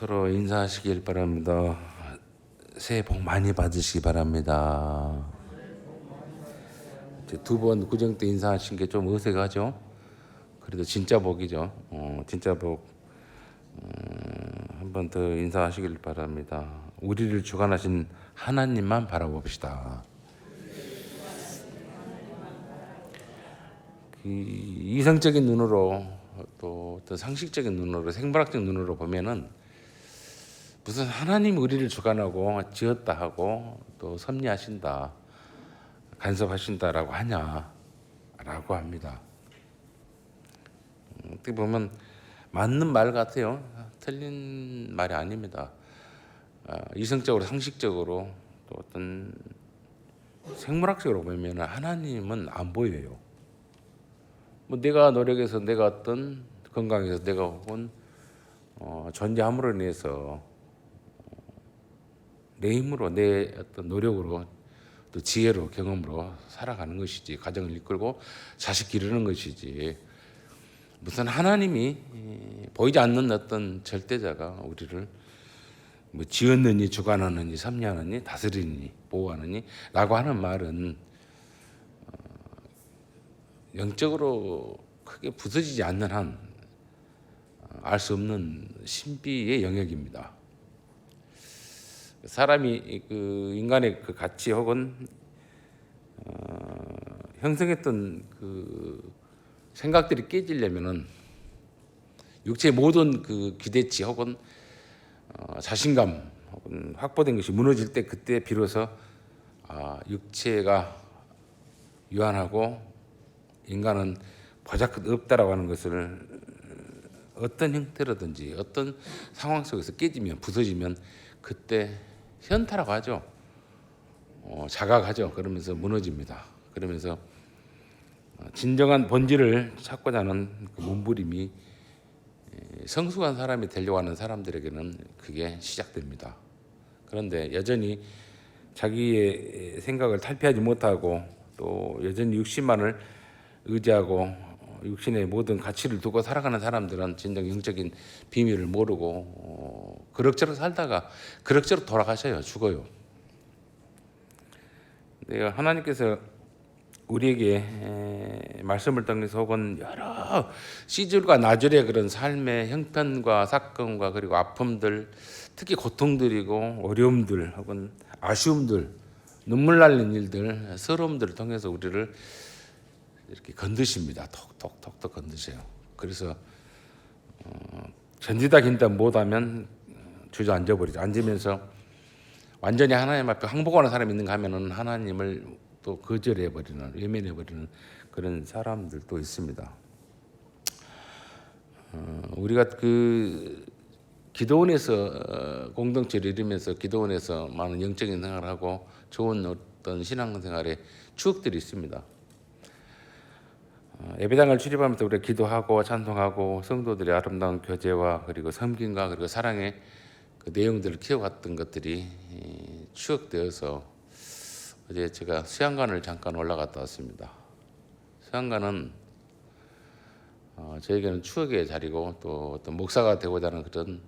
서로 인사하시길 바랍니다. 새해 복 많이 받으시기 바랍니다. 두 번 구정 때 인사하신 게 좀 어색하죠? 그래도 진짜 복이죠. 진짜 복. 한 번 더 인사하시길 바랍니다. 우리를 주관하신 하나님만 바라봅시다. 이성적인 눈으로 또 어떤 상식적인 눈으로 생물학적 눈으로 보면은 무슨 하나님 우리를 주관하고 지었다 하고 또 섭리하신다 간섭하신다라고 하냐라고 합니다. 어떻게 보면 맞는 말 같아요. 틀린 말이 아닙니다. 이성적으로 상식적으로 또 어떤 생물학적으로 보면 하나님은 안 보여요. 뭐 내가 노력해서 내가 어떤 건강해서 내가 혹은 존재함으로 인해서 내 힘으로 내 어떤 노력으로 또 지혜로 경험으로 살아가는 것이지 가정을 이끌고 자식 기르는 것이지 무슨 하나님이 보이지 않는 어떤 절대자가 우리를 뭐 지었느니 주관하느니 섭리하느니 다스리니 보호하느니 라고 하는 말은 영적으로 크게 부서지지 않는 한 알 수 없는 신비의 영역입니다. 사람이 그 인간의 그 가치 혹은 형성했던 그 생각들이 깨지려면은 육체의 모든 그 기대치 혹은 자신감 혹은 확보된 것이 무너질 때 그때 비로소 육체가 유한하고 인간은 보잘것 없다라고 하는 것을 어떤 형태로든지 어떤 상황 속에서 깨지면 부서지면 그때 현타라고 하죠. 자각하죠. 그러면서 무너집니다. 그러면서 진정한 본질을 찾고자 하는 그 몸부림이 성숙한 사람이 되려고 하는 사람들에게는 그게 시작됩니다. 그런데 여전히 자기의 생각을 탈피하지 못하고 또 여전히 육신만을 의지하고 육신의 모든 가치를 두고 살아가는 사람들은 진정 영적인 비밀을 모르고 그럭저럭 살다가 그럭저럭 돌아가셔요. 죽어요. 내가 하나님께서 우리에게 말씀을 통해서 혹은 여러 시절과 나절의 그런 삶의 형편과 사건과 그리고 아픔들 특히 고통들이고 어려움들 혹은 아쉬움들 눈물 나는 일들 서러움들을 통해서 우리를 이렇게 건드십니다. 톡톡톡톡 건드세요. 그래서 견디다 긴다 못하면 주저앉아 버리죠. 앉으면서 완전히 하나님 앞에 항복하는 사람이 있는가 하면은 하나님을 또 거절해 버리는 외면해 버리는 그런 사람들도 있습니다. 우리가 그 기도원에서 공동체를 이루면서 기도원에서 많은 영적인 생활을 하고 좋은 어떤 신앙생활의 추억들이 있습니다. 예배당을 출입하면서 우리가 기도하고 찬송하고 성도들의 아름다운 교제와 그리고 섬김과 그리고 사랑의 그 내용들을 키워갔던 것들이 추억되어서 어제 제가 수양관을 잠깐 올라갔다 왔습니다. 수양관은 저에게는 추억의 자리고 또 어떤 목사가 되고자 하는 그런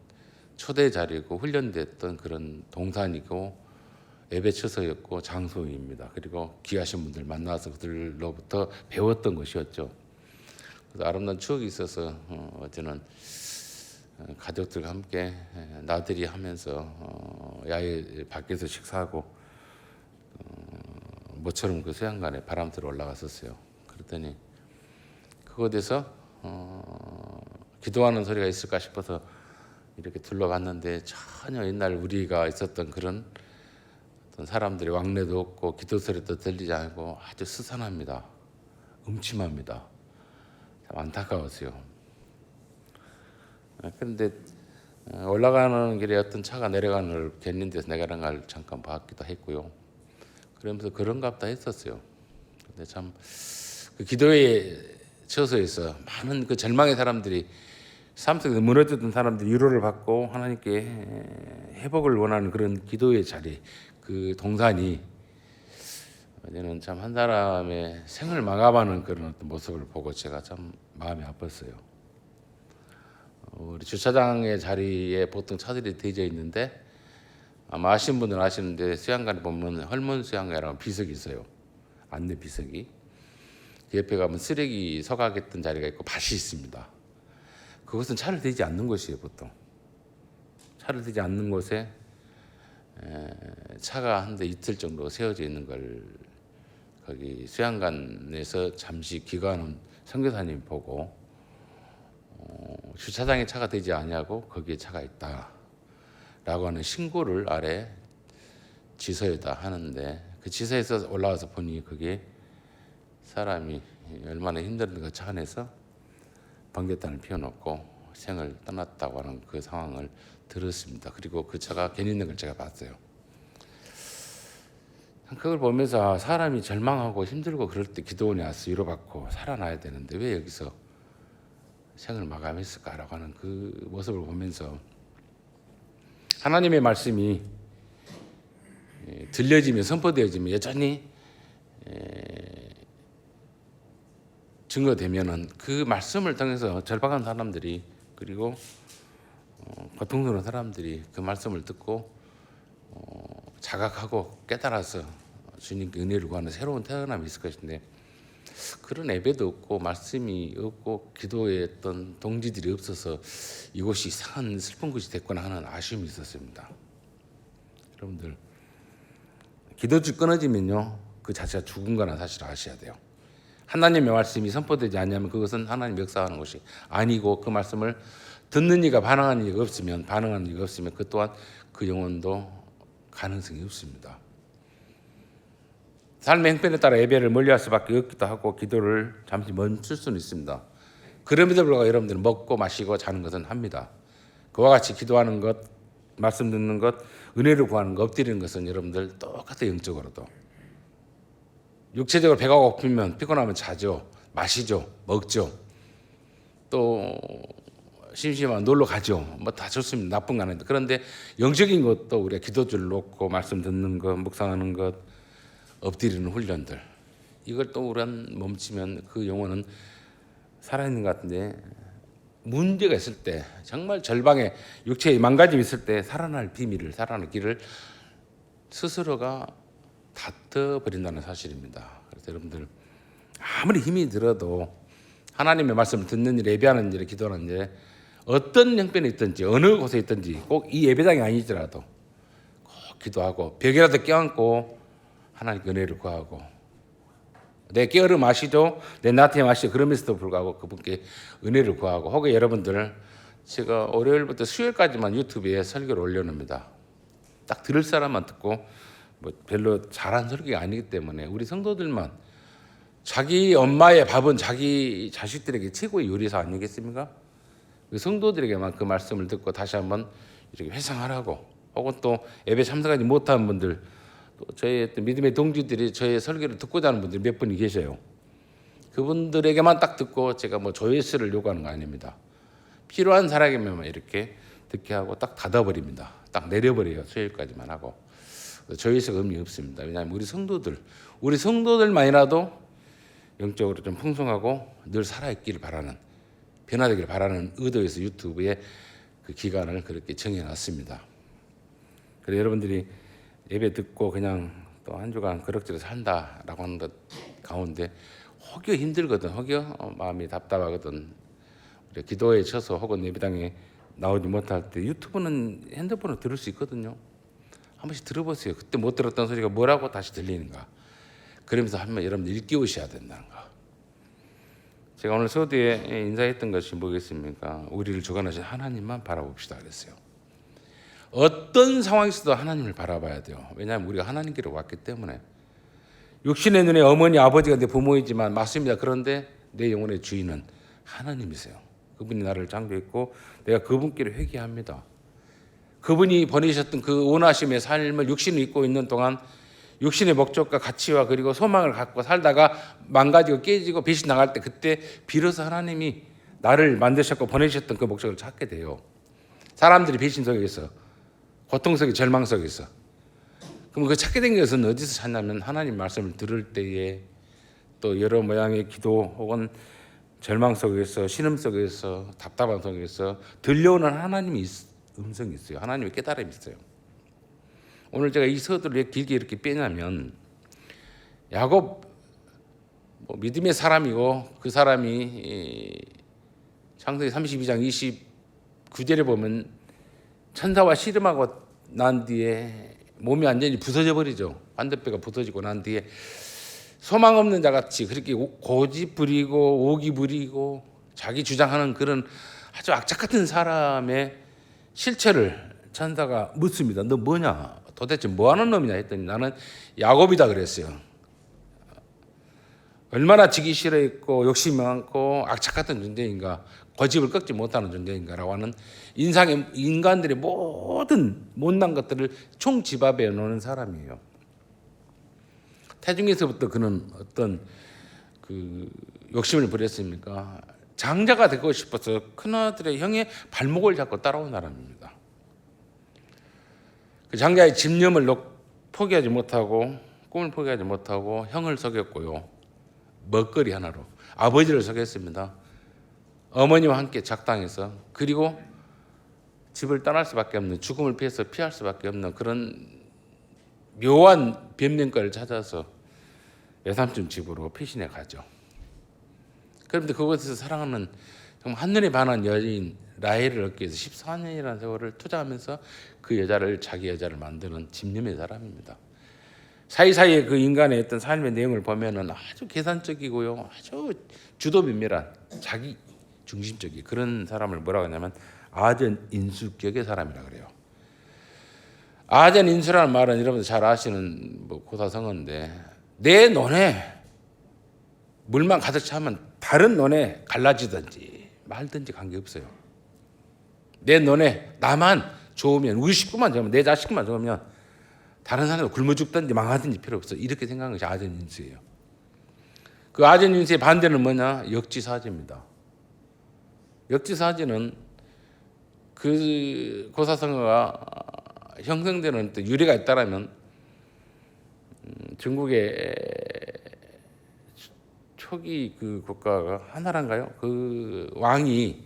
초대 자리고 훈련됐던 그런 동산이고 예배처소였고 장소입니다. 그리고 귀하신 분들 만나서 그들로부터 배웠던 것이었죠. 그래서 아름다운 추억이 있어서 어제는 가족들과 함께 나들이 하면서 야외 밖에서 식사하고 모처럼 그 수양관에 바람 틀어 올라갔었어요. 그랬더니 그곳에서 기도하는 소리가 있을까 싶어서 이렇게 둘러봤는데 전혀 옛날 우리가 있었던 그런 어떤 사람들의 왕래도 없고 기도 소리도 들리지 않고 아주 스산합니다. 음침합니다. 참 안타까웠어요. 그런데 올라가는 길에 어떤 차가 내려가는 걸 겟는 데서 내려가는 걸 잠깐 봤기도 했고요. 그러면서 그런갑다 했었어요. 근데 참 그 기도의 처소에서 많은 그 절망의 사람들이 삶 속에서 무너졌던 사람들이 위로를 받고 하나님께 회복을 원하는 그런 기도의 자리, 그 동산이 어제는 참 한 사람의 생을 마감하는 그런 어떤 모습을 보고 제가 참 마음이 아팠어요. 우리 주차장의 자리에 보통 차들이 대져 있는데 아마 아시는 분들은 아시는데 수양관에 보면 헐문 수양관이라는 비석이 있어요. 안내 비석이. 그 옆에 가면 쓰레기 서가겠던 자리가 있고 밭이 있습니다. 그것은 차를 대지 않는 곳이에요. 보통 차를 대지 않는 곳에 차가 한 대 이틀 정도 세워져 있는 걸 거기 수양관에서 잠시 기관한 선교사님이 보고 주차장에 차가 되지 아니하고 거기에 차가 있다라고 하는 신고를 아래 지서에다 하는데 그 지서에서 올라와서 보니 그게 사람이 얼마나 힘들었는가 차 안에서 번개탄을 피워놓고 생을 떠났다고 하는 그 상황을 들었습니다. 그리고 그 차가 괜히 있는 걸 제가 봤어요. 그걸 보면서 사람이 절망하고 힘들고 그럴 때 기도원에 와서 위로받고 살아나야 되는데 왜 여기서 생을 마감했을까라고 하는 그 모습을 보면서 하나님의 말씀이 들려지면 선포되어지면 여전히 증거되면은 그 말씀을 통해서 절박한 사람들이 그리고 고통스러운 사람들이 그 말씀을 듣고 자각하고 깨달아서 주님께 은혜를 구하는 새로운 태어남이 있을 것인데 그런 예배도 없고 말씀이 없고 기도의 어떤 동지들이 없어서 이곳이 이상한 슬픈 곳이 됐구나 하는 아쉬움이 있었습니다. 여러분들 기도줄 끊어지면요 그 자체가 죽은 거나 사실을 아셔야 돼요. 하나님의 말씀이 선포되지 않냐면 그것은 하나님 역사하는 것이 아니고 그 말씀을 듣는 이가 반응하는 이가 없으면 그 또한 그 영혼도 가능성이 없습니다. 삶의 형편에 따라 예배를 멀리할 수밖에 없기도 하고 기도를 잠시 멈출 수는 있습니다. 그럼에도 불구하고 여러분들은 먹고 마시고 자는 것은 합니다. 그와 같이 기도하는 것, 말씀 듣는 것, 은혜를 구하는 것, 엎드리는 것은 여러분들 똑같아요. 영적으로도. 육체적으로 배가 고프면 피곤하면 자죠. 마시죠. 먹죠. 또 심심하면 놀러 가죠. 뭐 다 좋습니다. 나쁜 거 아닌데. 그런데 영적인 것도 우리가 기도줄 놓고 말씀 듣는 것, 묵상하는 것, 엎드리는 훈련들. 이걸 또 우리가 멈추면 그 영혼은 살아있는 것 같은데 문제가 있을 때 정말 절방에 육체에 망가짐이 있을 때 살아날 비밀을 살아날 길을 스스로가 닫아버린다는 사실입니다. 그래서 여러분들 아무리 힘이 들어도 하나님의 말씀을 듣는 일, 예배하는 일, 기도하는 일 어떤 형편에 있든지 어느 곳에 있든지 꼭 이 예배당이 아니더라도 꼭 기도하고 벽이라도 껴안고 하나님께 은혜를 구하고 내 깨어를 마시죠. 내 나태에 마시죠. 그러면서도 불구하고 그분께 은혜를 구하고 혹은 여러분들 제가 월요일부터 수요일까지만 유튜브에 설교를 올려놓습니다. 딱 들을 사람만 듣고 뭐 별로 잘한 설교가 아니기 때문에 우리 성도들만 자기 엄마의 밥은 자기 자식들에게 최고의 요리사 아니겠습니까? 그 성도들에게만 그 말씀을 듣고 다시 한번 이렇게 회상하라고 혹은 또 예배 참석하지 못한 분들 또 저희 믿음의 동지들이 저의 설교를 듣고자 하는 분들이 몇 분이 계셔요. 그분들에게만 딱 듣고 제가 뭐 조회수를 요구하는 거 아닙니다. 필요한 사람에게만 이렇게 듣게 하고 딱 닫아버립니다. 딱 내려버려요. 수요일까지만 하고. 조회수가 의미 없습니다. 왜냐하면 우리 성도들만이라도 영적으로 좀 풍성하고 늘 살아있기를 바라는 변화되기를 바라는 의도에서 유튜브에 그 기간을 그렇게 정해놨습니다. 그래서 여러분들이 예배 듣고 그냥 또 한 주간 그럭저럭 산다라고 하는 것 가운데 혹여 힘들거든, 혹여 마음이 답답하거든, 우리 기도에 쳐서 혹은 예배당에 나오지 못할 때 유튜브는 핸드폰으로 들을 수 있거든요. 한 번씩 들어보세요. 그때 못 들었던 소리가 뭐라고 다시 들리는가. 그러면서 한번 여러분들 일깨우셔야 된다는 거. 제가 오늘 서두에 인사했던 것이 뭐겠습니까? 우리를 주관하신 하나님만 바라봅시다 그랬어요. 어떤 상황에서도 하나님을 바라봐야 돼요. 왜냐하면 우리가 하나님께로 왔기 때문에. 육신의 눈에 어머니, 아버지가 내 부모이지만 맞습니다. 그런데 내 영혼의 주인은 하나님이세요. 그분이 나를 창조했고 내가 그분께로 회개합니다. 그분이 보내셨던 그 원하심의 삶을 육신을 입고 있는 동안 육신의 목적과 가치와 그리고 소망을 갖고 살다가 망가지고 깨지고 빛이 나갈 때 그때 비로소 하나님이 나를 만드셨고 보내셨던 그 목적을 찾게 돼요. 사람들이 배신 속에서 고통 속에 절망 속에서 그럼 그 찾게 된 것은 어디서 찾냐면 하나님 말씀을 들을 때에 또 여러 모양의 기도 혹은 절망 속에서, 신음 속에서, 답답한 속에서 들려오는 하나님의 음성이 있어요. 하나님의 깨달음이 있어요. 오늘 제가 이 서두를 왜 길게 이렇게 빼냐면, 야곱 믿음의 사람이고, 그 사람이 창세기 32장 29절에 보면 천사와 씨름하고 난 뒤에 몸이 완전히 부서져 버리죠. 반대뼈가 부서지고 난 뒤에 소망 없는 자같이 그렇게 고집 부리고 오기 부리고 자기 주장하는 그런 아주 악착 같은 사람의 실체를 천사가 묻습니다. 너 뭐냐? 도대체 뭐하는 놈이냐 했더니 나는 야곱이다 그랬어요. 얼마나 지기 싫어했고 욕심이 많고 악착 같은 존재인가, 고집을 꺾지 못하는 존재인가라고 하는 인간들의 모든 못난 것들을 총집합해 놓는 사람이에요. 태중에서부터 그는 어떤 그 욕심을 부렸습니까? 장자가 되고 싶어서 큰아들의 형의 발목을 잡고 따라온 사람입니다. 그 장자의 집념을 포기하지 못하고, 꿈을 포기하지 못하고 형을 속였고요. 먹거리 하나로 아버지를 속였습니다. 어머니와 함께 작당해서, 그리고 집을 떠날 수밖에 없는, 죽음을 피해서 피할 수밖에 없는 그런 묘한 변명거리를 찾아서 외삼촌 집으로 피신해 가죠. 그런데 그곳에서 사랑하는 정말 한눈에 반한 여인 라헬을 얻기 위해서 14년이라는 세월을 투자하면서 그 여자를, 자기 여자를 만드는 집념의 사람입니다. 사이사이에 그 인간의 어떤 삶의 내용을 보면은 아주 계산적이고요, 아주 주도면밀한, 자기 중심적인 그런 사람을 뭐라고 하냐면 아전인수격의 사람이라 그래요. 아전인수라는 말은 여러분들 잘 아시는 고사성어인데, 내 논에 물만 가득 차면 다른 논에 갈라지든지 말든지 관계없어요. 내 논에 나만 좋으면, 우리 식구만 좋으면, 내 자식만 좋으면 다른 사람이 굶어 죽든지 망하든지 필요 없어. 이렇게 생각하는 것이 아전인수예요. 그 아전인수의 반대는 뭐냐? 역지사지입니다. 역지사지는 그 고사성어가 형성되는 유래가 있다라면, 중국의 초기 그 국가가 하나란가요? 그 왕이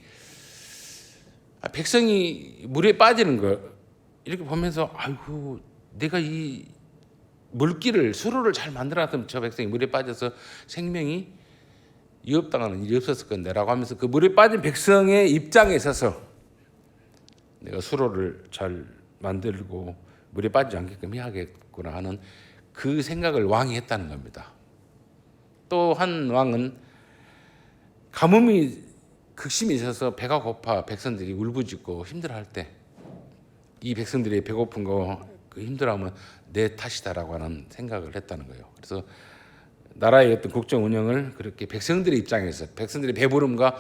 백성이 물에 빠지는 거 이렇게 보면서, 아이고 내가 이 물길을, 수로를 잘 만들어놨으면 저 백성이 물에 빠져서 생명이 위협당하는 일이 없었을 건데라고 하면서, 그 물에 빠진 백성의 입장에 있어서 내가 수로를 잘 만들고 물에 빠지지 않게끔 해야겠구나 하는 그 생각을 왕이 했다는 겁니다. 또 한 왕은 가뭄이 극심히 있어서 배가 고파 백성들이 울부짖고 힘들어할 때, 이 백성들이 배고픈 거, 그 힘들어하면 내 탓이다라고 하는 생각을 했다는 거예요. 그래서 나라의 어떤 국정 운영을 그렇게 백성들의 입장에서, 백성들의 배부름과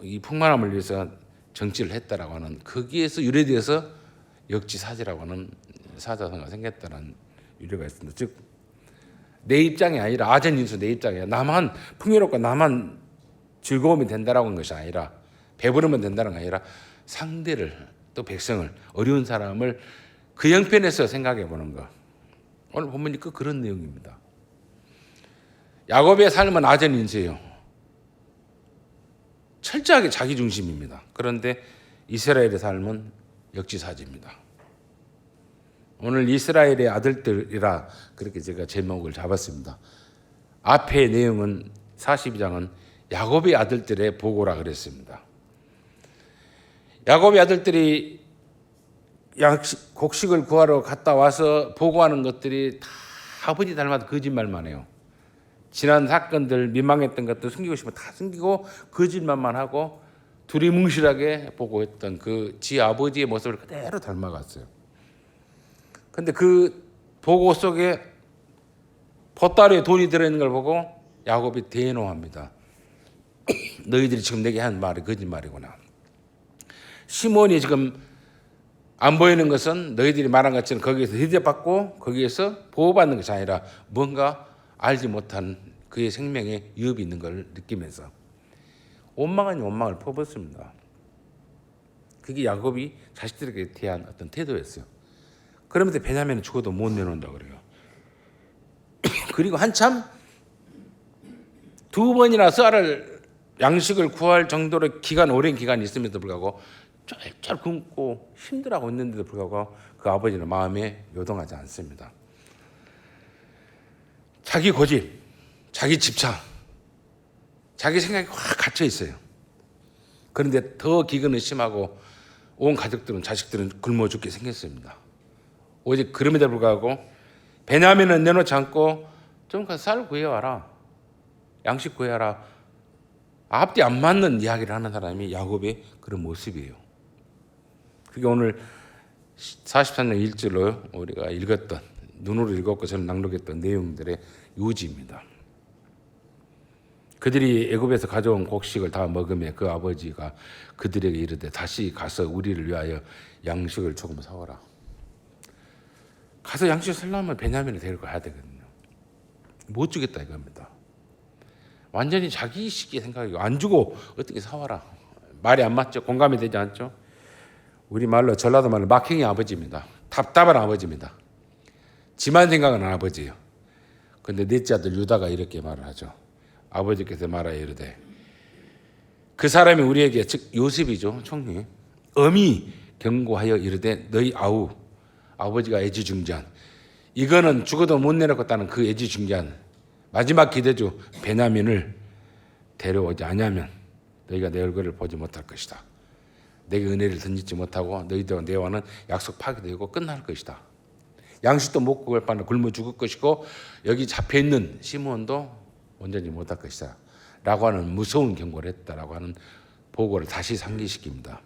이 풍만함을 위해서 정치를 했다라고 하는, 거기에서 유래되어서 역지사지라고 하는 사자성어가 생겼다는 유래가 있습니다. 즉 내 입장이 아니라, 아전인수 내 입장이야, 나만 풍요롭고 나만 즐거움이 된다라고 하는 것이 아니라, 배부르면 된다는 게 아니라 상대를, 또 백성을, 어려운 사람을 그 형편에서 생각해 보는 것. 오늘 보면 그런 내용입니다. 야곱의 삶은 아전인수예요. 철저하게 자기 중심입니다. 그런데 이스라엘의 삶은 역지사지입니다. 오늘 이스라엘의 아들들이라 그렇게 제가 제목을 잡았습니다. 앞의 내용은 42장은 야곱의 아들들의 보고라 그랬습니다. 야곱의 아들들이 곡식을 구하러 갔다 와서 보고하는 것들이 다 아버지 닮아서 거짓말만 해요. 지난 사건들, 민망했던 것들 숨기고 싶으면 다 숨기고 거짓말만 하고 두리뭉실하게 보고했던 그 지 아버지의 모습을 그대로 닮아갔어요. 근데 그 보고 속에 보따리에 돈이 들어있는 걸 보고 야곱이 대노합니다. 너희들이 지금 내게 한 말이 거짓말이구나. 시몬이 지금 안 보이는 것은 너희들이 말한 것처럼 거기에서 대접받고 거기에서 보호받는 것이 아니라 뭔가 알지 못한 그의 생명에 위협이 있는 걸 느끼면서 원망 아닌 원망을 퍼붓습니다. 그게 야곱이 자식들에게 대한 어떤 태도였어요. 그러면서 베냐민은 죽어도 못 내놓는다 그래요. 그리고 한참 2번이나 쌀을 양식을 구할 정도로 오랜 기간이 있음에도 불구하고 쩔쩔 굶고 힘들어하고 있는데도 불구하고 그 아버지는 마음에 요동하지 않습니다. 자기 고집, 자기 집착, 자기 생각이 확 갇혀 있어요. 그런데 더 기근은 심하고 온 가족들은, 자식들은 굶어 죽게 생겼습니다. 오직 그럼에도 불구하고 베냐민은 내놓지 않고 좀 가서 쌀 구해와라, 양식 구해와라. 앞뒤 안 맞는 이야기를 하는 사람이 야곱의 그런 모습이에요. 그게 오늘 43장 1절로 우리가 읽었던, 눈으로 읽었고 저는 낭독했던 내용들의 요지입니다. 그들이 애굽에서 가져온 곡식을 다 먹으며 그 아버지가 그들에게 이르되 다시 가서 우리를 위하여 양식을 조금 사오라. 가서 양식 살려면 베냐민을 데리고 가야 되거든요. 못 주겠다 이겁니다. 완전히 자기 시기의 생각이고, 안 주고 어떻게 사와라. 말이 안 맞죠? 공감이 되지 않죠? 우리 말로, 전라도 말로 막행이 아버지입니다. 답답한 아버지입니다. 지만 생각은 아버지예요. 그런데 넷째 아들 유다가 이렇게 말을 하죠. 아버지께서 말하여 이르되 그 사람이 우리에게, 즉 요셉이죠, 총리, 엄히 경고하여 이르되 너희 아버지가 애지중지한, 이거는 죽어도 못 내놓겠다는 그 애지중지한 마지막 기대주 베냐민을 데려오지 않으면 너희가 내 얼굴을 보지 못할 것이다. 내게 은혜를 던지지 못하고 너희들과 내와는 약속 파기되고 끝날 것이다. 양식도 못 구할 바는 굶어 죽을 것이고 여기 잡혀있는 시므온도 온전히 못할 것이다 라고 하는 무서운 경고를 했다라고 하는 보고를 다시 상기시킵니다.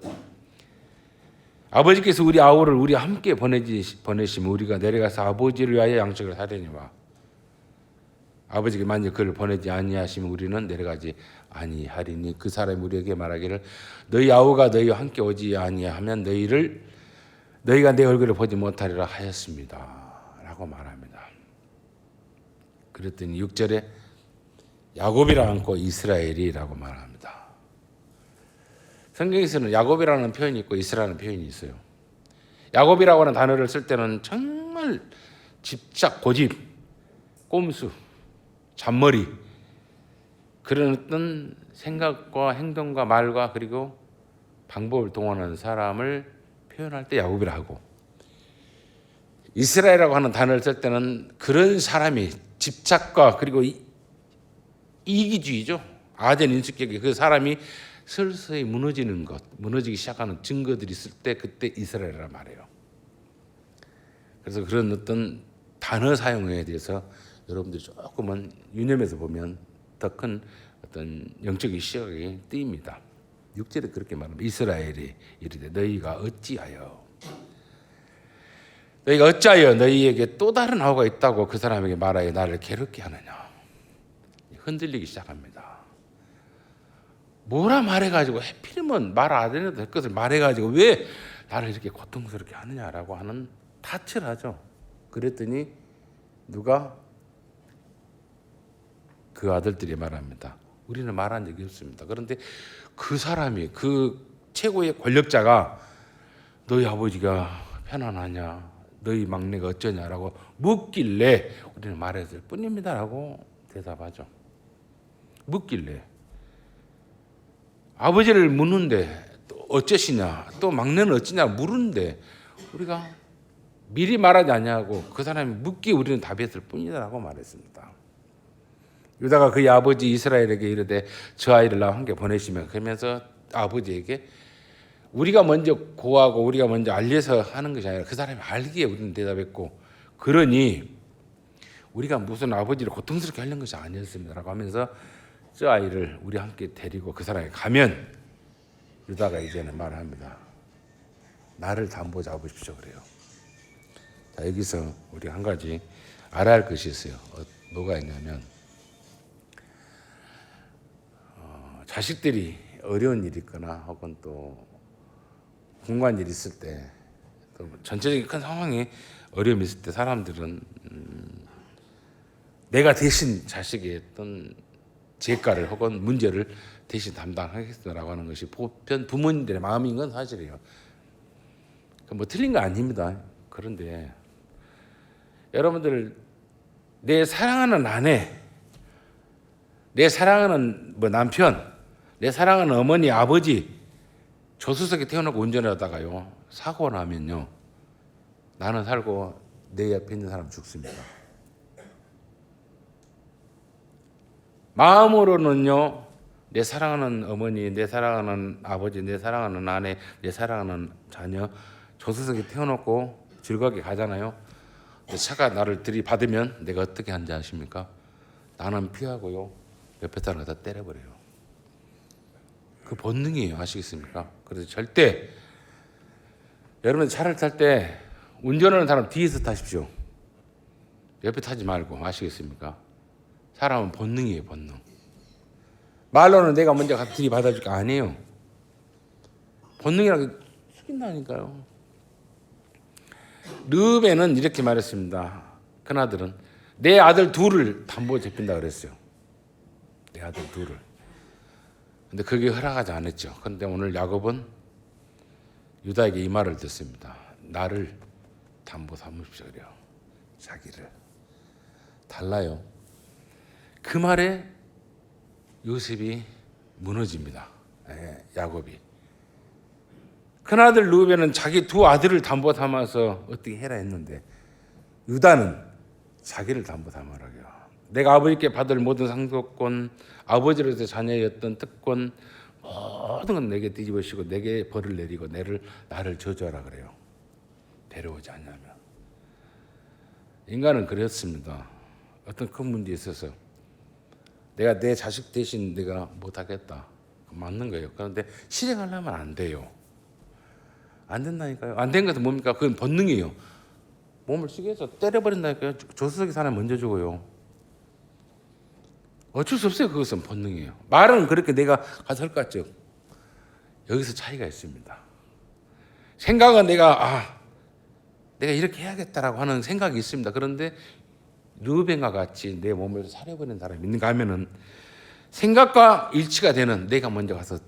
아버지께서 우리 아우를 우리와 함께 보내시면 우리가 내려가서 아버지를 위하여 양식을 사려니와 아버지께 만약 그를 보내지 아니하시면 우리는 내려가지 아니하리니 그 사람이 우리에게 말하기를 너희 아우가 너희와 함께 오지 아니하면 너희가 내 얼굴을 보지 못하리라 하였습니다 라고 말합니다. 그랬더니 6절에 야곱이라 않고 이스라엘이라고 말합니다. 성경에서는 야곱이라는 표현이 있고 이스라엘이라는 표현이 있어요. 야곱이라고 하는 단어를 쓸 때는 정말 집착, 고집, 꼼수, 잔머리, 그런 어떤 생각과 행동과 말과 그리고 방법을 동원하는 사람을 표현할 때 야곱이라 하고, 이스라엘이라고 하는 단어를 쓸 때는 그런 사람이 집착과 그리고 이기주의죠. 아덴 인수격이 그 사람이 서서히 무너지기 시작하는 증거들이 있을 때 그때 이스라엘이라 말해요. 그래서 그런 어떤 단어 사용에 대해서 여러분들이 조금은 유념해서 보면 더 큰 어떤 영적인 시각이 띄입니다. 6절에 그렇게 말합니다. 이스라엘이 이르되 너희가 어찌하여 너희에게 또 다른 아우가 있다고 그 사람에게 말하여 나를 괴롭게 하느냐. 흔들리기 시작합니다. 뭐라 말해가지고 해필이면 말 안 해도 될 것을 말해가지고 왜 나를 이렇게 고통스럽게 하느냐라고 하는 탓을 하죠. 그랬더니 누가? 그 아들들이 말합니다. 우리는 말한 적이 없습니다. 그런데 그 사람이, 그 최고의 권력자가 너희 아버지가 편안하냐, 너희 막내가 어쩌냐라고 묻길래 우리는 말했을 뿐입니다라고 대답하죠. 묻길래 아버지를 묻는데 또 어쩌시냐, 또 막내는 어찌냐 물은데 우리가 미리 말하지 않냐고 그 사람이 묻기 우리는 답했을 뿐이다라고 말했습니다. 유다가 그의 아버지 이스라엘에게 이르되 저 아이를 나와 함께 보내시면, 그러면서 아버지에게 우리가 먼저 고하고 우리가 먼저 알려서 하는 것이 아니라 그 사람이 알기에 우리는 대답했고, 그러니 우리가 무슨 아버지를 고통스럽게 하려는 것이 아니었습니다라고 하면서 저 아이를 우리 함께 데리고 그 사람이 가면 유다가 이제는 말합니다. 나를 담보 잡으십시오 그래요. 자, 여기서 우리 한 가지 알아야 할 것이 있어요. 뭐가 있냐면 자식들이 어려운 일이 있거나 혹은 또 궁금한 일이 있을 때, 또 전체적인 큰 상황에 어려움이 있을 때 사람들은 내가 대신 자식의 어떤 죄가를 혹은 문제를 대신 담당하겠다라고 하는 것이 보편 부모님들의 마음인 건 사실이에요. 뭐 틀린 거 아닙니다. 그런데 여러분들, 내 사랑하는 아내, 내 사랑하는 남편, 내 사랑하는 어머니, 아버지 조수석에 태워놓고 운전하다가요 사고 나면요 나는 살고 내 옆에 있는 사람 죽습니다. 마음으로는요 내 사랑하는 어머니, 내 사랑하는 아버지, 내 사랑하는 아내, 내 사랑하는 자녀 조수석에 태워놓고 즐겁게 가잖아요. 차가 나를 들이받으면 내가 어떻게 하는지 아십니까? 나는 피하고요 옆에 사람을 다 때려버려요. 그 본능이에요. 아시겠습니까? 그래서 절대 여러분 차를 탈 때 운전하는 사람 뒤에서 타십시오. 옆에 타지 말고. 아시겠습니까? 사람은 본능이에요. 본능. 말로는 내가 먼저 들이받아줄까? 아니에요. 본능이라고 숙인다니까요. 르우벤은 이렇게 말했습니다. 큰아들은 내 아들 둘을 담보 잡힌다 그랬어요. 내 아들 둘을. 근데 그게 허락하지 않았죠. 그런데 오늘 야곱은 유다에게 이 말을 듣습니다. 나를 담보 삼으십시오. 그래요. 자기를. 달라요. 그 말에 요셉이 무너집니다. 야곱이. 큰아들 르우벤은 자기 두 아들을 담보 삼아서 어떻게 해라 했는데 유다는 자기를 담보 삼으라고요. 내가 아버지께 받을 모든 상속권, 아버지로서 자녀였던 특권 모든 건 내게 뒤집으시고 내게 벌을 내리고 나를 저주하라 그래요. 데려오지 않냐면. 인간은 그렇습니다. 어떤 큰 문제에 있어서 내가 내 자식 대신 내가 못하겠다. 맞는 거예요. 그런데 실행하려면 안 돼요. 안 된다니까요. 안 된 것은 뭡니까? 그건 본능이에요. 몸을 쓰게 해서 때려버린다니까요. 조수석에 사람 먼저 죽어요. 어쩔 수 없어요. 그것은 본능이에요. 말은 그렇게 내가 가서 할 것 같죠. 여기서 차이가 있습니다. 생각은 내가 이렇게 해야겠다라고 하는 생각이 있습니다. 그런데 르우벤과 같이 내 몸을 사려버리는 사람이 있는가 하면은 생각과 일치가 되는 내가 먼저 가서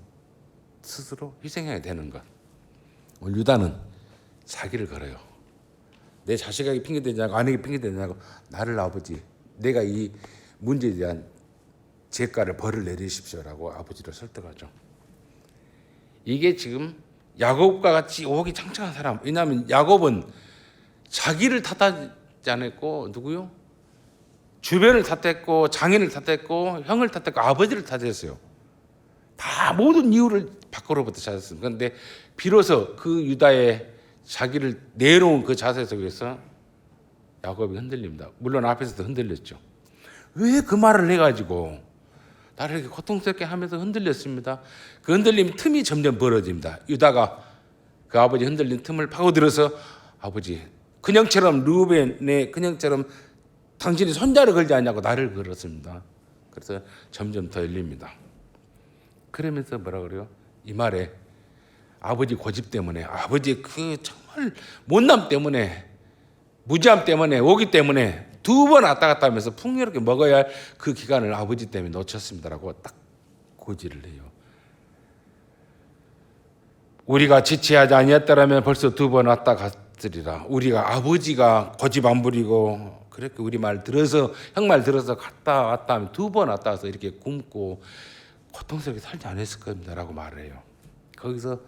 스스로 희생해야 되는 것. 오늘 유다는 자기를 걸어요. 내 자식에게 핑계대지 않고 아내에게 핑계대지 않고 나를 아버지 내가 이 문제에 대한 제가를 벌을 내리십시오라고 아버지를 설득하죠. 이게 지금 야곱과 같이 오기 창창한 사람. 왜냐하면 야곱은 자기를 탓하지 않았고 누구요? 주변을 탓했고 장인을 탓했고 형을 탓했고 아버지를 탓했어요. 다 모든 이유를 밖으로부터 찾았습니다. 그런데 비로소 그 유다의 자기를 내놓은 그 자세 속에서 야곱이 흔들립니다. 물론 앞에서도 흔들렸죠. 왜 그 말을 해가지고 나를 이렇게 고통스럽게 하면서 흔들렸습니다. 그 흔들림 틈이 점점 벌어집니다. 유다가 그 아버지 흔들린 틈을 파고들어서 아버지 그냥처럼 르우벤의 그냥처럼 당신이 손자를 걸지 않냐고 나를 걸었습니다. 그래서 점점 더 열립니다. 그러면서 뭐라 그래요? 이 말에 아버지 고집 때문에 아버지 그 정말 못남 때문에 무지함 때문에 오기 때문에 두 번 왔다 갔다 하면서 풍요롭게 먹어야 할 그 기간을 아버지 때문에 놓쳤습니다라고 딱 고지를 해요. 우리가 지체하지 아니었다라면 벌써 두 번 왔다 갔으리라. 우리가 아버지가 고집 안 부리고 그렇게 우리 말 들어서 형 말 들어서 갔다 왔다 하면 두 번 왔다 와서 이렇게 굶고 고통스럽게 살지 않았을 겁니다라고 말을 해요. 거기서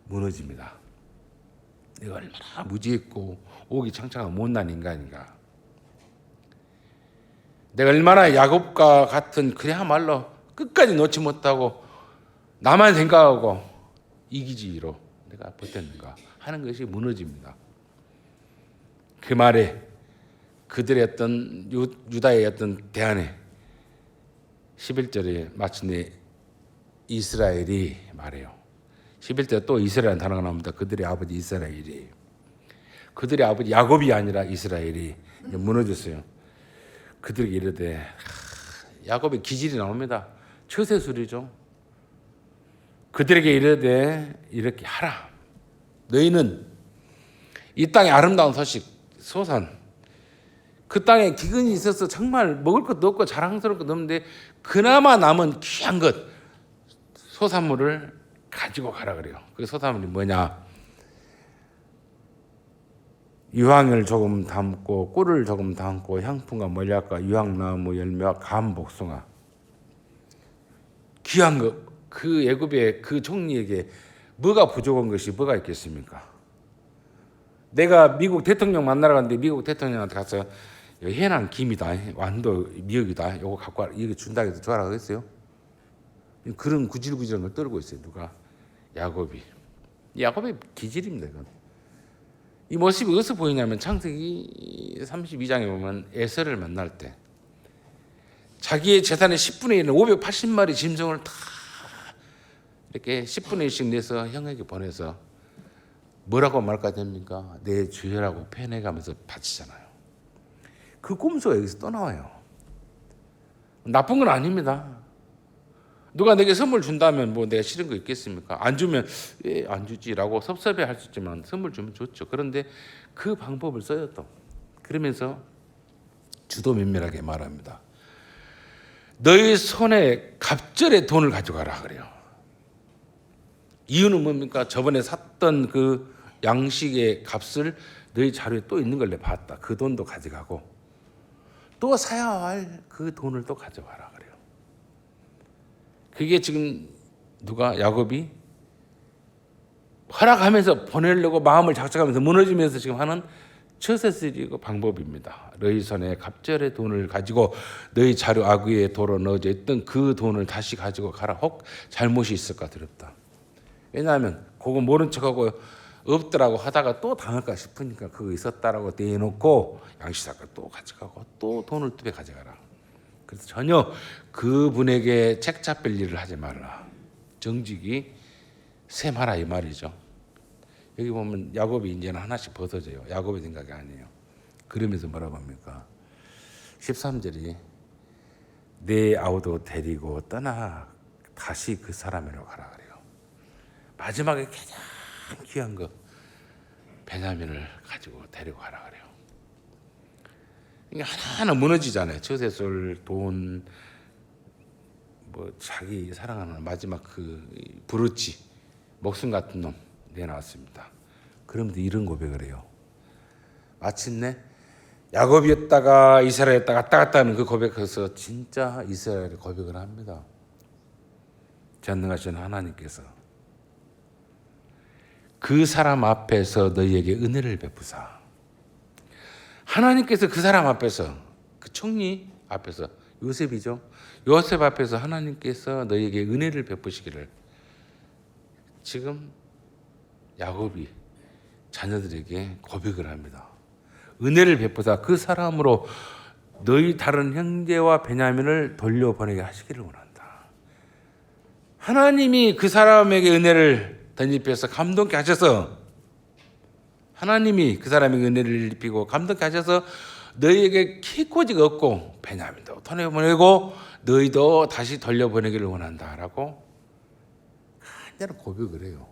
무너집니다. 내가 얼마나 무지했고 오기 창창한 못난 인간인가. 내가 얼마나 야곱과 같은 그야말로 끝까지 놓지 못하고 나만 생각하고 이기주의로 내가 버텼는가 하는 것이 무너집니다. 그 말에 그들의 어떤 유다의 어떤 대안에 11절에 마침내 이스라엘이 말해요. 11절에 또 이스라엘 단어가 나옵니다. 그들의 아버지 이스라엘이. 그들의 아버지 야곱이 아니라 이스라엘이 무너졌어요. 그들에게 이르되 야곱의 기질이 나옵니다. 처세술이죠. 그들에게 이르되 이렇게 하라. 너희는 이 땅의 아름다운 소식 소산 그 땅에 기근이 있어서 정말 먹을 것도 없고 자랑스러울 것도 없는데 그나마 남은 귀한 것 소산물을 가지고 가라 그래요. 그 소산물이 뭐냐? 유황을 조금 담고 꿀을 조금 담고 향품과 몰약과 유황나무 열매와 감 복숭아 귀한 것 그 애굽의 그 총리에게 뭐가 부족한 것이 뭐가 있겠습니까? 내가 미국 대통령 만나러 갔는데 미국 대통령한테 가서 해난 김이다, 완도 미역이다, 요거 갖고 와, 이거 준다 해서 좋아라 그랬어요? 그런 구질구질한 걸 떨고 있어요. 누가? 야곱이. 야곱의 기질입니다. 이건. 이 모습이 어디서 보이냐면 창세기 32장에 보면 에서를 만날 때 자기의 재산의 10분의 1은 580마리 짐승을 다 이렇게 10분의 1씩 내서 형에게 보내서 뭐라고 말까지 합니까? 내 주여라고 표현해가면서 바치잖아요. 그 꼼수가 여기서 또 나와요. 나쁜 건 아닙니다. 누가 내게 선물 준다면 뭐 내가 싫은 거 있겠습니까? 안 주면 왜 안 주지라고 섭섭해할 수 있지만 선물 주면 좋죠. 그런데 그 방법을 써요 또. 그러면서 주도 면밀하게 말합니다. 너희 손에 갑절의 돈을 가져가라 그래요. 이유는 뭡니까? 저번에 샀던 그 양식의 값을 너희 자료에 또 있는 걸 내가 봤다. 그 돈도 가져가고 또 사야 할 그 돈을 또 가져가라 그래요. 그게 지금 누가? 야곱이 허락하면서 보내려고 마음을 작작하면서 무너지면서 지금 하는 처세쓰리고 방법입니다. 너희 손에 갑절의 돈을 가지고 너희 자루 아귀에 도로 넣어져 있던 그 돈을 다시 가지고 가라. 혹 잘못이 있을까 두렵다. 왜냐하면 그거 모른 척하고 없더라고 하다가 또 당할까 싶으니까 그거 있었다라고 내놓고 양식사건 또 가져가고 또 돈을 두 배 가져가라. 그래서 전혀 그분에게 책잡 뺄 일을 하지 말라. 정직이 셈하라 이 말이죠. 여기 보면 야곱이 이제는 하나씩 벗어져요. 야곱의 생각이 아니에요. 그러면서 뭐라고 합니까? 13절이 내 아우도 데리고 떠나 다시 그 사람으로 가라 그래요. 마지막에 가장 귀한 거 베냐민을 가지고 데리고 가라 그래요. 이게 하나하나 무너지잖아요. 처세술, 돈, 뭐 자기 사랑하는 마지막 그 브루치, 목숨 같은 놈 내놨습니다. 그러면서 이런 고백을 해요. 마침내 야곱이었다가 이스라엘이었다가 왔다 갔다 하는 그 고백에서 진짜 이스라엘의 고백을 합니다. 전능하신 하나님께서 그 사람 앞에서 너희에게 은혜를 베푸사. 하나님께서 그 사람 앞에서, 그 총리 앞에서, 요셉이죠. 요셉 앞에서 하나님께서 너희에게 은혜를 베푸시기를 지금 야곱이 자녀들에게 고백을 합니다. 은혜를 베푸사 그 사람으로 너희 다른 형제와 베냐민을 돌려보내게 하시기를 원한다. 하나님이 그 사람에게 은혜를 덧입혀서 감동케 하셔서 하나님이 그 사람에게 은혜를 입히고 감동케 하셔서 너희에게 키코지가 없고 베냐민도 돌려보내고 너희도 다시 돌려보내기를 원한다라고 간절히 고백을 해요.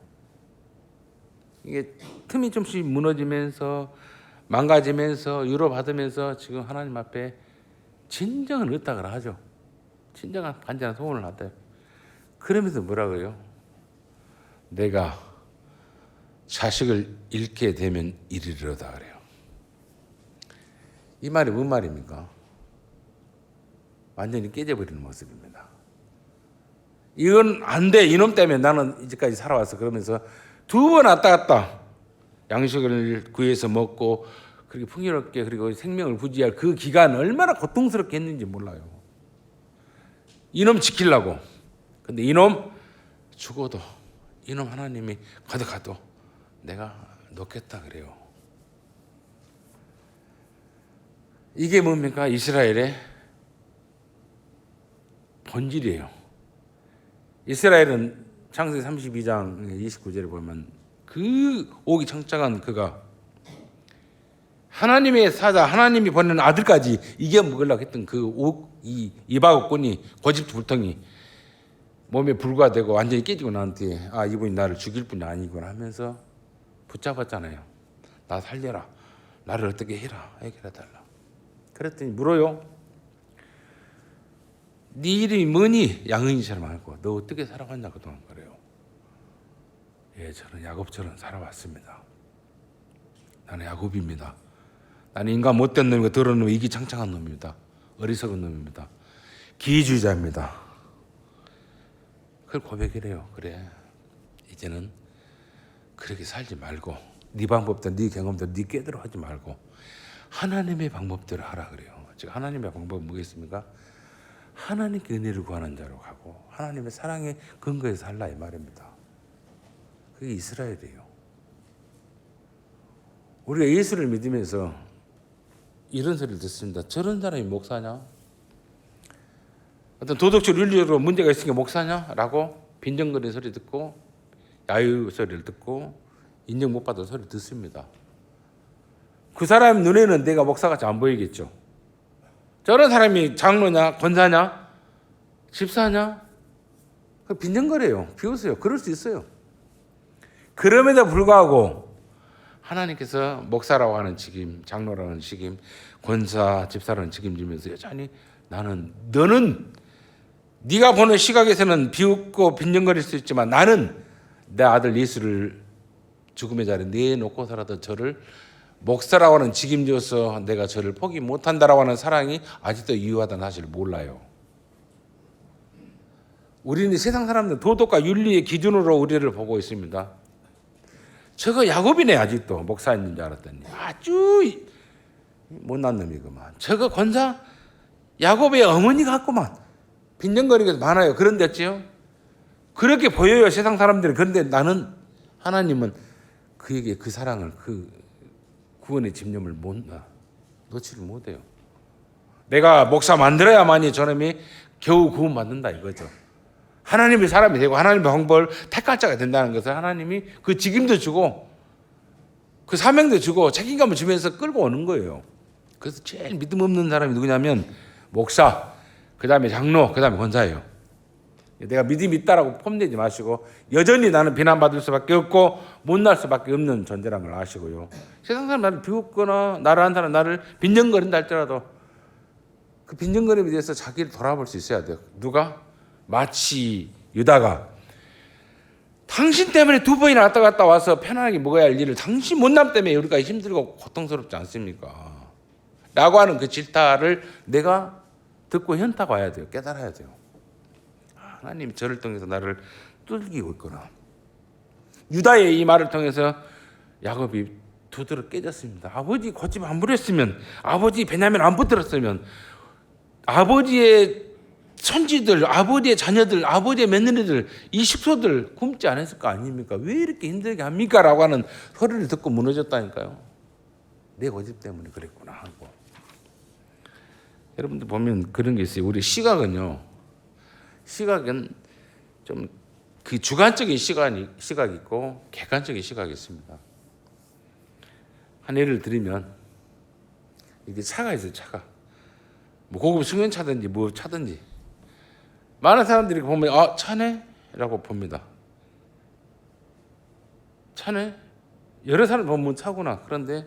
이게 틈이 좀씩 무너지면서 망가지면서 위로받으면서 지금 하나님 앞에 진정한 의탁을 하죠. 진정한 간절한 소원을 하대요. 그러면서 뭐라고 해요? 내가 자식을 잃게 되면 이르리로다 그래요. 이 말이 뭔 말입니까? 완전히 깨져버리는 모습입니다. 이건 안 돼. 이놈 때문에 나는 이제까지 살아왔어. 그러면서 두 번 왔다 갔다 양식을 구해서 먹고 그렇게 풍요롭게 그리고 생명을 부지할 그 기간 얼마나 고통스럽게 했는지 몰라요. 이놈 지키려고. 근데 이놈 죽어도 이놈 하나님이 가득가도 내가 놓겠다 그래요. 이게 뭡니까? 이스라엘의 본질이에요. 이스라엘은 창세기 32장 29절에 보면 그 오기 청정한 그가 하나님의 사자, 하나님이 보내는 아들까지 이겨 먹으려고 했던 이 이방원이 고집불통이 몸에 불과되고 완전히 깨지고 난 뒤에 아 이분이 나를 죽일 분이 아니구나 하면서 붙잡았잖아요. 나 살려라. 나를 어떻게 해라. 해결해달라. 그랬더니 물어요. 네 이름이 뭐니? 양은이처럼 하고 너 어떻게 살아왔냐 그동안 그래요. 예, 저는 야곱처럼 살아왔습니다. 나는 야곱입니다. 나는 인간 못된 놈이고 더러운 놈, 이기창창한 놈입니다. 어리석은 놈입니다. 기회주의자입니다. 그걸 고백을 해요. 그래, 이제는 그렇게 살지 말고 네 방법대로, 네 경험대로, 네 꾀대로 하지 말고 하나님의 방법대로 하라 그래요. 즉 하나님의 방법은 뭐겠습니까? 하나님께 은혜를 구하는 자로 가고 하나님의 사랑의 근거에서 살라 이 말입니다. 그게 이스라엘이에요. 우리가 예수를 믿으면서 이런 소리를 듣습니다. 저런 사람이 목사냐? 어떤 도덕적 윤리적으로 문제가 있으니까 목사냐? 라고 빈정거리는 소리 듣고 야유 소리를 듣고 인정 못 받은 소리 듣습니다. 그 사람 눈에는 내가 목사같이 안 보이겠죠. 저런 사람이 장로냐? 권사냐? 집사냐? 빈정거려요. 비웃어요. 그럴 수 있어요. 그럼에도 불구하고 하나님께서 목사라고 하는 직임, 장로라고 하는 직임, 권사, 집사라는 책임지면서 여전히 너는 네가 보는 시각에서는 비웃고 빈정거릴 수 있지만 나는 내 아들 예수를 죽음의 자리에 내놓고서라도 저를 목사라고 하는 직임져서 내가 저를 포기 못한다라고 하는 사랑이 아직도 유효하다는 사실을 몰라요. 우리는 세상 사람들 도덕과 윤리의 기준으로 우리를 보고 있습니다. 저거 야곱이네 아직도 목사인 줄 알았더니 아주 못난 놈이구만. 저거 권사 야곱의 어머니 같구만. 빈정거리가 많아요. 그런데지요. 그렇게 보여요 세상 사람들이. 그런데 나는 하나님은 그에게 그 사랑을 그 구원의 집념을 놓지를 못해요. 내가 목사 만들어야만이 저놈이 겨우 구원 받는다 이거죠. 하나님이 사람이 되고 하나님의 방법을 택할 자가 된다는 것을 하나님이 그 직임도 주고 그 사명도 주고 책임감을 주면서 끌고 오는 거예요. 그래서 제일 믿음 없는 사람이 누구냐면 목사, 그 다음에 장로, 그 다음에 권사예요. 내가 믿음이 있다라고 폼내지 마시고 여전히 나는 비난받을 수밖에 없고 못날 수밖에 없는 존재라는 걸 아시고요. 세상 사람 나를 비웃거나 나를 한 사람 나를 빈정거린다 할지라도 그 빈정거림에 대해서 자기를 돌아볼 수 있어야 돼요. 누가? 마치 유다가 당신 때문에 2번이나 왔다 갔다 와서 편안하게 먹어야 할 일을 당신 못남 때문에 우리가 힘들고 고통스럽지 않습니까? 라고 하는 그 질타를 내가 듣고 현타가 와야 돼요. 깨달아야 돼요. 하나님이 저를 통해서 나를 뚫기고 있구나. 유다의 이 말을 통해서 야곱이 두드러 깨졌습니다. 아버지 고집 안 부렸으면, 아버지 베냐민 안 붙들었으면, 아버지의 손지들, 아버지의 자녀들, 아버지의 며느리들, 이 식소들 굶지 않았을 거 아닙니까? 왜 이렇게 힘들게 합니까? 라고 하는 소리를 듣고 무너졌다니까요. 내 고집 때문에 그랬구나 하고. 여러분들 보면 그런 게 있어요. 우리 시각은 좀 그 주관적인 시각이 있고 객관적인 시각이 있습니다. 한 예를 들면 이게 차가 있어요. 차가 뭐 고급 승용차든지 뭐 차든지 많은 사람들이 보면 차네? 라고 봅니다. 차네? 여러 사람 보면 차구나. 그런데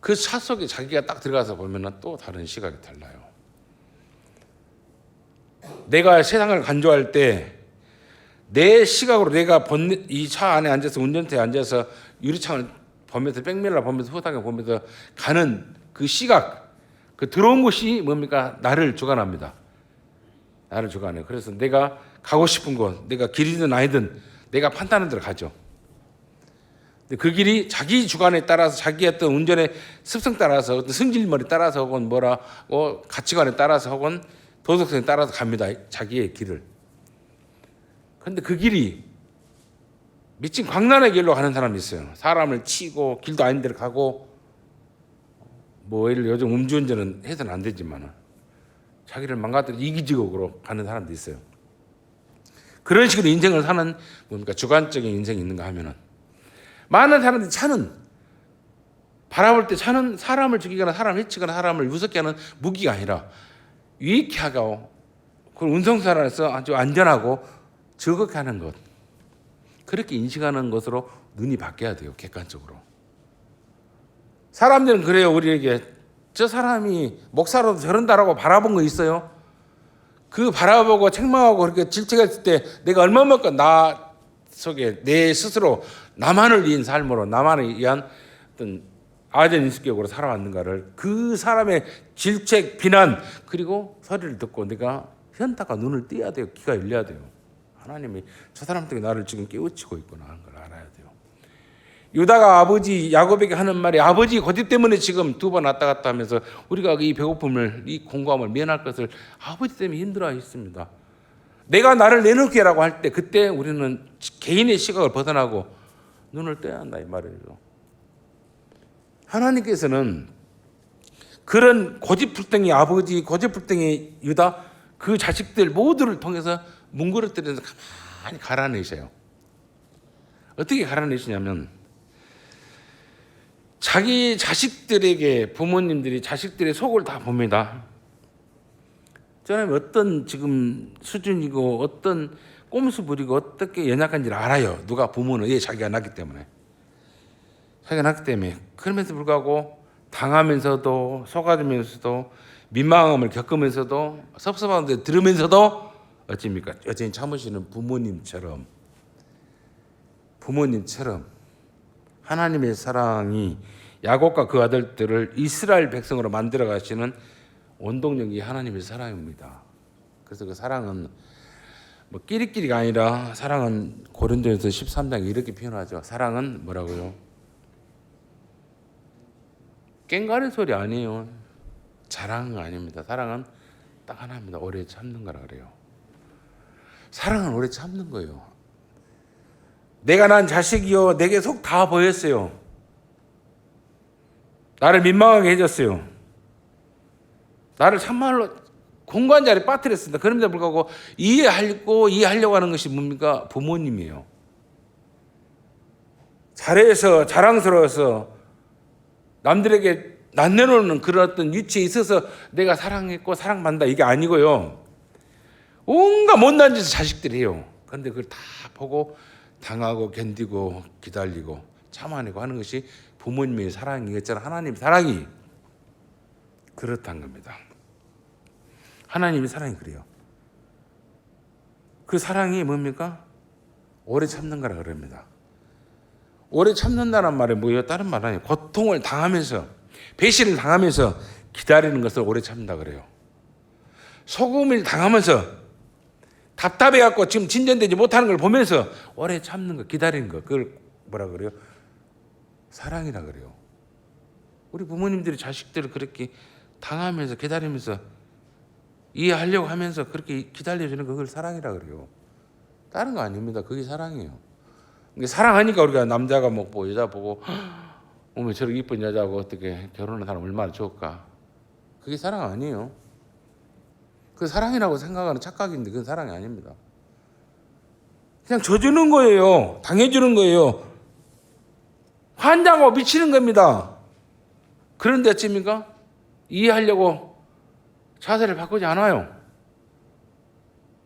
그 차 속에 자기가 딱 들어가서 보면 또 다른 시각이 달라요. 내가 세상을 간주할 때 내 시각으로 내가 이 차 안에 앉아서 운전대에 앉아서 유리창을 보면서 백미러를 보면서 후방을 보면서 가는 그 시각, 그 들어온 곳이 뭡니까? 나를 주관합니다. 나를 주관해요. 그래서 내가 가고 싶은 곳, 내가 길이든 아니든 내가 판단하는 대로 가죠. 그 길이 자기 주관에 따라서 자기 어떤 운전의 습성 따라서 어떤 성질머리 따라서 혹은 가치관에 따라서 혹은 도덕성에 따라서 갑니다. 자기의 길을. 그런데 그 길이 미친 광란의 길로 가는 사람이 있어요. 사람을 치고 길도 아닌 데로 가고 요즘 음주운전은 해서는 안 되지만 자기를 망가뜨려 이기적으로 가는 사람도 있어요. 그런 식으로 인생을 사는 주관적인 인생이 있는가 하면은 많은 사람들이 차는 바라볼 때 차는 사람을 죽이거나 사람을 해치거나 사람을 무섭게 하는 무기가 아니라 유익하게 하고 그걸 운송사라서 아주 안전하고 즐겁게 하는 것, 그렇게 인식하는 것으로 눈이 바뀌어야 돼요. 객관적으로. 사람들은 그래요. 우리에게 저 사람이 목사로도 저런다라고 바라본 거 있어요. 그 바라보고 책망하고 그렇게 질책했을 때 내가 얼마만큼 나 속에 내 스스로 나만을 위한 삶으로 나만을 위한 어떤 아전 인식격으로 살아왔는가를 그 사람의 질책, 비난 그리고 소리를 듣고 내가 현타가 눈을 띄어야 돼요. 귀가 열려야 돼요. 하나님이 저 사람 때문에 나를 지금 깨우치고 있구나 하는 걸 알아야 돼요. 유다가 아버지 야곱에게 하는 말이 아버지 고집 때문에 지금 두 번 왔다 갔다 하면서 우리가 이 배고픔을 이 공고함을 면할 것을 아버지 때문에 힘들어 했습니다. 내가 나를 내놓게라고 할 때 그때 우리는 개인의 시각을 벗어나고 눈을 떼야 한다 이 말이에요. 하나님께서는 그런 고집불덩이 아버지 고집불덩이 유다 그 자식들 모두를 통해서 뭉그러뜨려서 가만히 갈아내셔요. 어떻게 갈아내시냐면 자기 자식들에게 부모님들이 자식들의 속을 다 봅니다. 저는 어떤 지금 수준이고 어떤 꼼수 부리고 어떻게 연약한지를 알아요. 누가 부모는 자기가 낳기 때문에. 자기가 낳기 때문에. 그럼에도 불구하고 당하면서도 속아주면서도 민망함을 겪으면서도 섭섭한 데 들으면서도 어찌입니까? 여전히 참으시는 부모님처럼 하나님의 사랑이 야곱과 그 아들들을 이스라엘 백성으로 만들어 가시는 원동력이 하나님의 사랑입니다. 그래서 그 사랑은 뭐 끼리끼리가 아니라 사랑은 고린도전서 13장에 이렇게 표현하죠. 사랑은 뭐라고요? 깽가리 소리 아니에요. 자랑은 아닙니다. 사랑은 딱 하나입니다. 오래 참는 거라 그래요. 사랑은 오래 참는 거예요. 내가 난 자식이요 내게 속 다 보였어요. 나를 민망하게 해줬어요. 나를 참말로 공관자리에 빠뜨렸습니다. 그럼에도 불구하고 이해하려고 하는 것이 뭡니까? 부모님이에요. 잘해서 자랑스러워서 남들에게 낯내놓는 그런 어떤 위치에 있어서 내가 사랑했고 사랑받는다 이게 아니고요. 온갖 못난 짓을 자식들이 해요. 그런데 그걸 다 보고 당하고 견디고 기다리고 참아내고 하는 것이 부모님의 사랑이겠잖아. 하나님의 사랑이 그렇다는 겁니다. 하나님의 사랑이 그래요. 그 사랑이 뭡니까? 오래 참는 거라 그럽니다. 오래 참는다는 말이 뭐예요? 다른 말 아니에요. 고통을 당하면서 배신을 당하면서 기다리는 것을 오래 참는다 그래요. 소금을 당하면서 답답해갖고 지금 진전되지 못하는 걸 보면서 오래 참는 거, 기다리는 거, 그걸 뭐라 그래요? 사랑이라 그래요. 우리 부모님들이 자식들을 그렇게 당하면서 기다리면서 이해하려고 하면서 그렇게 기다려주는 그걸 사랑이라 그래요. 다른 거 아닙니다. 그게 사랑이에요. 사랑하니까 우리가 남자가 뭐 여자 보고 어머 저렇게 이쁜 여자하고 어떻게 결혼한 사람 얼마나 좋을까? 그게 사랑 아니에요. 그 사랑이라고 생각하는 착각인데 그건 사랑이 아닙니다. 그냥 져주는 거예요. 당해주는 거예요. 환장하고 미치는 겁니다. 그런데 어찌입니까? 이해하려고 자세를 바꾸지 않아요.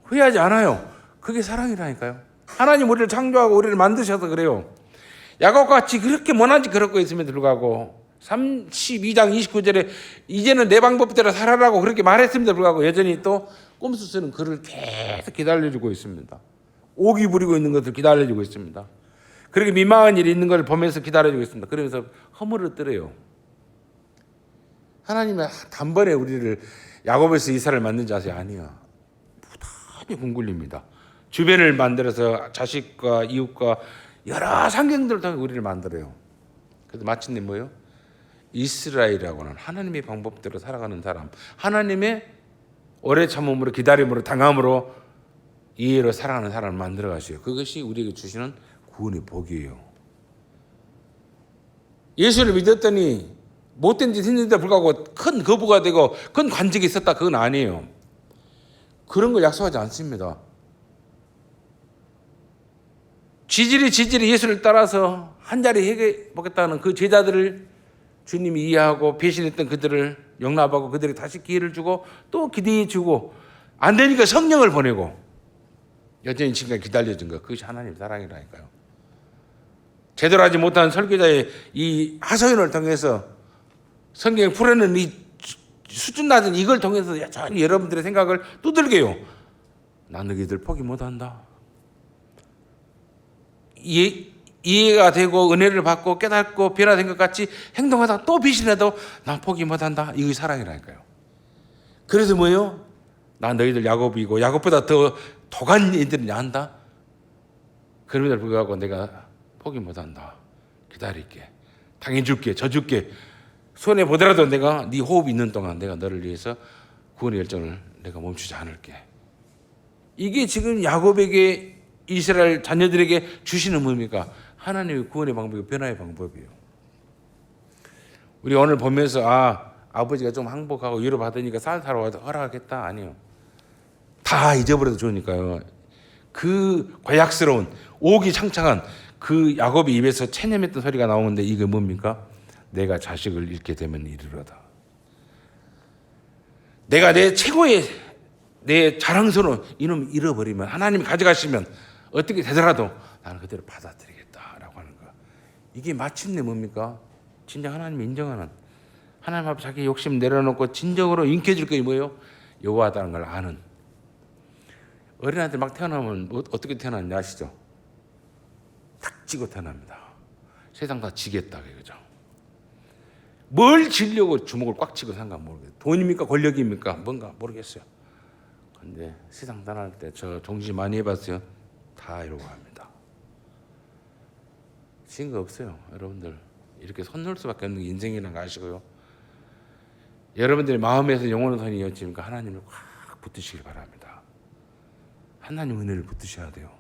후회하지 않아요. 그게 사랑이라니까요. 하나님 우리를 창조하고 우리를 만드셔서 그래요. 야곱같이 그렇게 못난 짓 그렇고 있음에도 불구하고 32장 29절에 이제는 내 방법대로 살아라고 그렇게 말했음에도 불구하고 여전히 또 꼼수 쓰는 그를 계속 기다려주고 있습니다. 오기 부리고 있는 것을 기다려주고 있습니다. 그렇게 민망한 일이 있는 걸 보면서 기다려주고 있습니다. 그러면서 허물어뜨려요. 하나님은 단번에 우리를 야곱에서 이스라엘 만든 자세 아니야. 부단히 궁굴립니다. 주변을 만들어서 자식과 이웃과 여러 상경들을 통해 우리를 만들어요. 그래서 마침내 뭐예요? 이스라엘이라고는 하나님의 방법대로 살아가는 사람, 하나님의 오래 참음으로 기다림으로 당함으로 이해로 살아가는 사람을 만들어 가시요. 그것이 우리에게 주시는 구원의 복이에요. 예수를 믿었더니 못된 짓 했는데 불구하고 큰 거부가 되고 큰 관직이 있었다 그건 아니에요. 그런 걸 약속하지 않습니다. 지질이 예수를 따라서 한 자리 해게 보겠다는 그 제자들을 주님이 이해하고 배신했던 그들을 용납하고 그들에게 다시 기회를 주고 또 기대해 주고 안 되니까 성령을 보내고 여전히 지금까지 기다려준 것 그것이 하나님 사랑이라니까요. 제대로 하지 못한 설교자의 이 하소연을 통해서 성경에 풀어내는 이 수준 낮은 이걸 통해서 여전히 여러분들의 생각을 두들겨요. 나 너희들 포기 못한다. 이해가 되고 은혜를 받고 깨닫고 변화된 것 같이 행동하다 또 비신해도 난 포기 못한다. 이게 사랑이라니까요. 그래서 뭐예요? 나 너희들 야곱이고 야곱보다 더 도간 애들이 한다? 그럼에도 불구하고 내가 포기 못한다. 기다릴게. 당해줄게. 져줄게. 손해보더라도 내가 네 호흡이 있는 동안 내가 너를 위해서 구원의 열정을 내가 멈추지 않을게. 이게 지금 야곱에게 이스라엘 자녀들에게 주시는 뭡니까? 하나님의 구원의 방법이 변화의 방법이에요. 우리 오늘 보면서 아버지가 좀 항복하고 위로받으니까 쌀 사러 허락하겠다. 아니요. 다 잊어버려도 좋으니까요. 그 고약스러운 오기창창한 그 야곱의 입에서 체념했던 소리가 나오는데 이게 뭡니까? 내가 자식을 잃게 되면 이르러다. 내가 내 최고의 내 자랑스러운 이놈 잃어버리면 하나님이 가져가시면 어떻게 되더라도 나는 그대로 받아들이겠다라고 하는 거. 이게 마침내 뭡니까? 진짜 하나님이 인정하는 하나님 앞에 자기 욕심 내려놓고 진정으로 인켜줄 게 뭐예요? 여호와다는 걸 아는. 어린아이들 막 태어나면 어떻게 태어나는지 아시죠? 탁 찌고 태어납니다. 세상 다 지겠다 그거죠. 뭘 지려고 주먹을 꽉 쥐고 산가 모르겠어요. 돈입니까? 권력입니까? 뭔가 모르겠어요. 근데 세상 떠날 때 저 종지 많이 해봤어요. 다 이러고 합니다. 진 거 없어요. 여러분들 이렇게 손 놓을 수밖에 없는 게 인생이라는 거 아시고요. 여러분들의 마음에서 영원한 선이 이어지니까 하나님을 꽉 붙드시길 바랍니다. 하나님 은혜를 붙드셔야 돼요.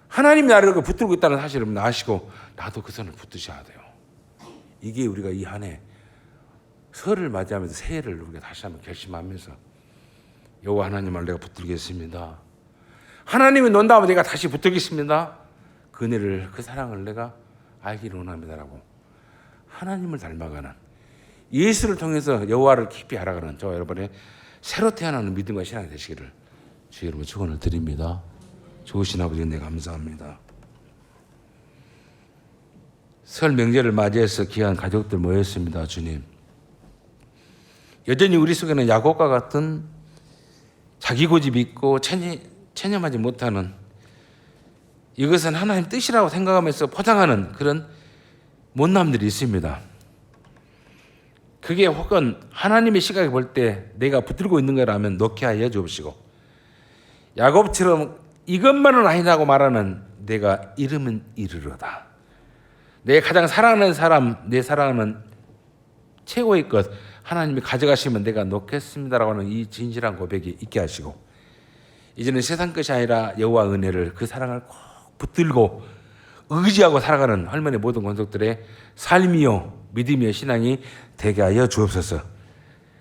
하나님이 나를 붙들고 있다는 사실을 아시고 나도 그 선을 붙드셔야 돼요. 이게 우리가 이 한 해 설을 맞이하면서 새해를 우리가 다시 한번 결심하면서 여호와 하나님을 내가 붙들겠습니다. 하나님이 논다면 내가 다시 붙들겠습니다. 그 은혜를 그 사랑을 내가 알기를 원합니다라고 하나님을 닮아가는 예수를 통해서 여호와를 깊이 알아가는 저와 여러분의 새로 태어나는 믿음과 신앙이 되시기를 주의 이름으로 축원을 드립니다. 좋으신 아버지 은혜 감사합니다. 설 명절을 맞이해서 귀한 가족들 모였습니다. 주님, 여전히 우리 속에는 야곱과 같은 자기 고집이 있고 체념하지 못하는, 이것은 하나님 뜻이라고 생각하면서 포장하는 그런 못남들이 있습니다. 그게 혹은 하나님의 시각에 볼 때 내가 붙들고 있는 거라면 놓게 하여 주옵시고, 야곱처럼 이것만은 아니라고 말하는 내가 이름은 이르러다, 내 가장 사랑하는 사람, 내 사랑하는 최고의 것 하나님이 가져가시면 내가 놓겠습니다라고 하는 이 진실한 고백이 있게 하시고, 이제는 세상 것이 아니라 여호와 은혜를, 그 사랑을 꼭 붙들고 의지하고 살아가는 할머니 모든 권속들의 삶이요 믿음이요 신앙이 되게 하여 주옵소서.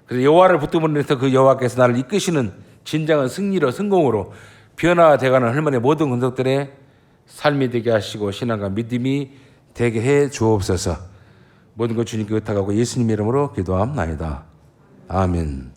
그래서 여호와를 붙들므로 해서 그 여호와께서 나를 이끄시는 진정한 승리로 성공으로 변화되어가는 할머니 모든 권속들의 삶이 되게 하시고 신앙과 믿음이 되게 해 주옵소서. 모든 것 주님께 의탁하고 예수님 이름으로 기도합나이다. 아멘.